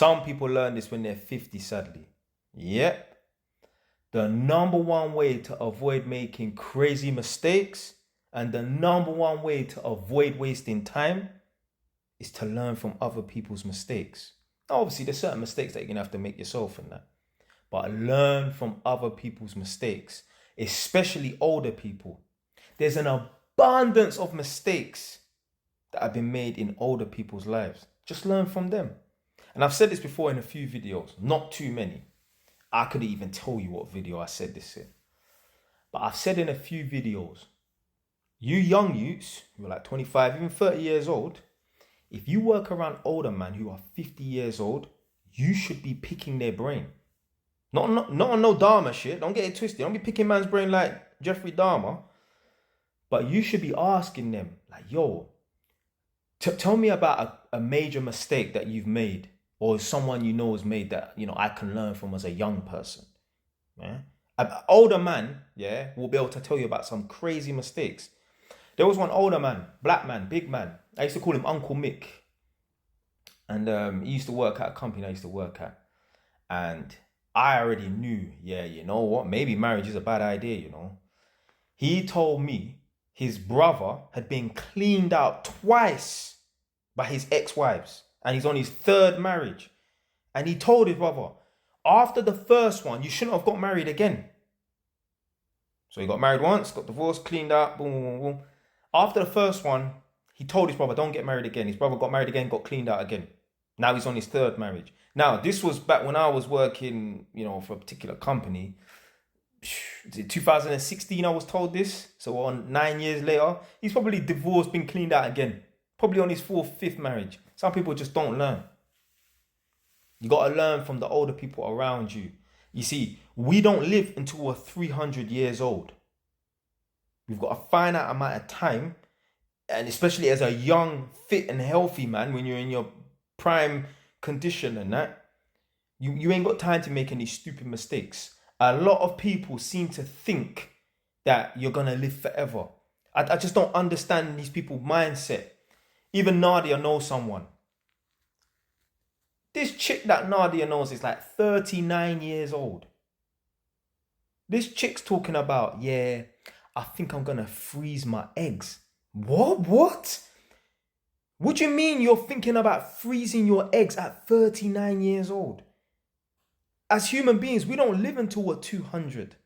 Some people learn this when they're 50, sadly. Yep. The number one way to avoid making crazy mistakes and the number one way to avoid wasting time is to learn from other people's mistakes. Now, obviously, there's certain mistakes that you're going to have to make yourself in that. But learn from other people's mistakes, especially older people. There's an abundance of mistakes that have been made in older people's lives. Just learn from them. And I've said this before in a few videos, not too many. I couldn't even tell you what video I said this in. But I've said in a few videos, you young youths who are like 25, even 30 years old, if you work around older men who are 50 years old, you should be picking their brain. Not on no Dharma shit. Don't get it twisted. Don't be picking man's brain like Jeffrey Dahmer. But you should be asking them, like, yo, tell me about a major mistake that you've made or someone you know has made that, I can learn from as a young person. Yeah? An older man, will be able to tell you about some crazy mistakes. There was one older man, black man, big man. I used to call him Uncle Mick. And he used to work at a company I used to work at. And I already knew, you know what? Maybe marriage is a bad idea, He told me his brother had been cleaned out twice by his ex-wives. And he's on his third marriage. And he told his brother, after the first one, you shouldn't have got married again. So he got married once, got divorced, cleaned out, boom, boom, boom, boom. After the first one, he told his brother, don't get married again. His brother got married again, got cleaned out again. Now he's on his third marriage. Now, this was back when I was working, for a particular company. 2016, I was told this. So on 9 years later, he's probably divorced, been cleaned out again. Probably on his fourth, fifth marriage. Some people just don't learn. You got to learn from the older people around you. You see, we don't live until we're 300 years old. We've got a finite amount of time. And especially as a young, fit and healthy man, when you're in your prime condition and that, you ain't got time to make any stupid mistakes. A lot of people seem to think that you're going to live forever. I just don't understand these people's mindset. Even Nadia knows someone. This chick that Nadia knows is like 39 years old. This chick's talking about, I think I'm going to freeze my eggs. What? What do you mean you're thinking about freezing your eggs at 39 years old? As human beings, we don't live until we're 200.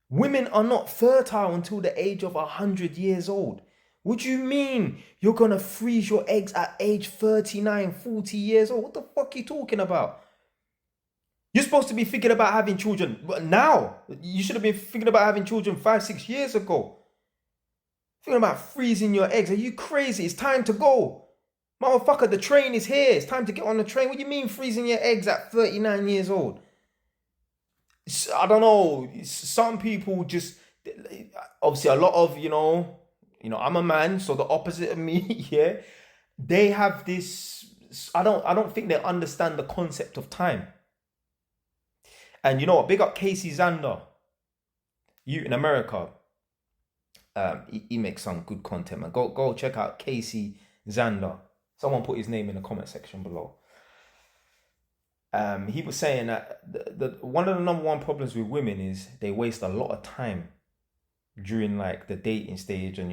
Women are not fertile until the age of 100 years old. What do you mean you're going to freeze your eggs at age 39, 40 years old? What the fuck are you talking about? You're supposed to be thinking about having children now. You should have been thinking about having children 5, 6 years ago. Thinking about freezing your eggs. Are you crazy? It's time to go. Motherfucker, the train is here. It's time to get on the train. What do you mean freezing your eggs at 39 years old? I don't know. Some people just, obviously a lot of, I'm a man, so the opposite of me, they have this, I don't think they understand the concept of time. And you know what? Big up Casey Zander. You in America. He makes some good content, man. Go check out Casey Zander. Someone put his name in the comment section below. He was saying that one of the number one problems with women is they waste a lot of time during like the dating stage and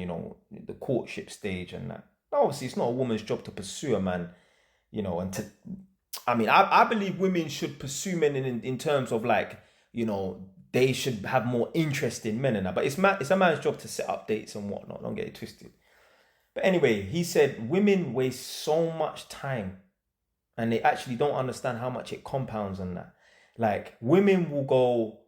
the courtship stage and that. Obviously, it's not a woman's job to pursue a man, and to. I mean, I believe women should pursue men in terms of like, they should have more interest in men and that. But it's a man's job to set up dates and whatnot. Don't get it twisted. But anyway, he said women waste so much time and they actually don't understand how much it compounds and that. Like women will go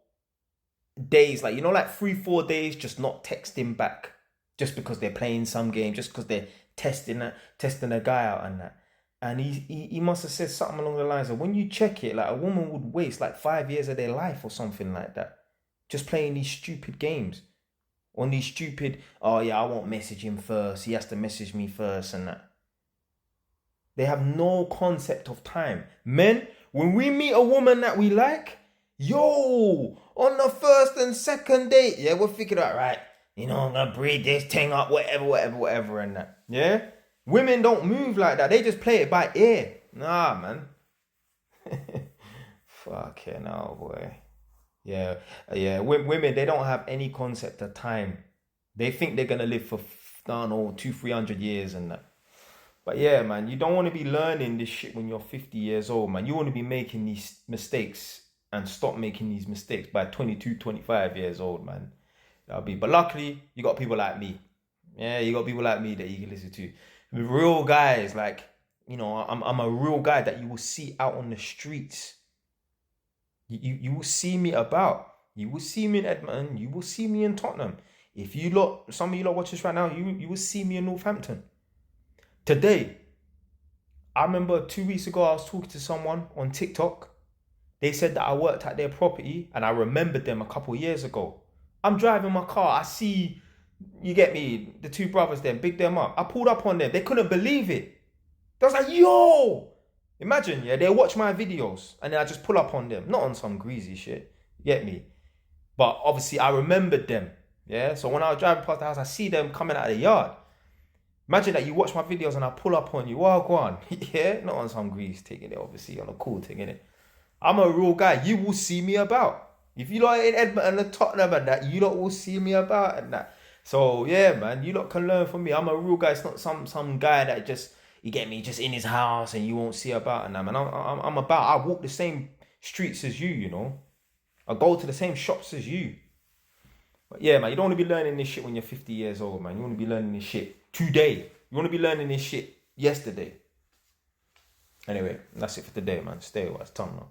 days, like, like 3-4 days just not texting back just because they're playing some game, just because they're testing a guy out and that. And he must have said something along the lines of, when you check it, like a woman would waste like 5 years of their life or something like that, just playing these stupid games. On these stupid, I won't message him first, he has to message me first and that. They have no concept of time. Men, when we meet a woman that we like, on the first and second date, we're thinking about, right, I'm gonna breed this thing up, whatever and that. Yeah? Women don't move like that. They just play it by ear. Nah, man. Fucking hell, boy. Yeah, yeah. Women, they don't have any concept of time. They think they're gonna live for, I don't know, 200-300 years and that. But yeah, man, you don't want to be learning this shit when you're 50 years old, man. You want to be making these mistakes and stop making these mistakes by 22, 25 years old, man. That'll be. But luckily, you got people like me. Yeah, you got people like me that you can listen to. Real guys, like, I'm a real guy that you will see out on the streets. You will see me about. You will see me in Edmonton. You will see me in Tottenham. If you lot, some of you lot watch this right now, you will see me in Northampton. Today, I remember 2 weeks ago, I was talking to someone on TikTok. They said that I worked at their property and I remembered them a couple of years ago. I'm driving my car. I see, you get me, the two brothers there, big them up. I pulled up on them. They couldn't believe it. They was like, yo! Imagine, yeah, they watch my videos and then I just pull up on them. Not on some greasy shit. You get me? But obviously, I remembered them. Yeah? So when I was driving past the house, I see them coming out of the yard. Imagine that you watch my videos and I pull up on you. Well, go on. Yeah? Not on some grease taking it, obviously, on a cool thing, innit? I'm a real guy. You will see me about. If you lot in Edmonton and Tottenham and that, you lot will see me about and that. So yeah, man, you lot can learn from me. I'm a real guy. It's not some guy that just, you get me, just in his house and you won't see about and that, man. I'm about. I walk the same streets as you. I go to the same shops as you. But yeah, man, you don't want to be learning this shit when you're 50 years old, man. You want to be learning this shit today. You want to be learning this shit yesterday. Anyway, that's it for today, man. Stay with us. Tom now.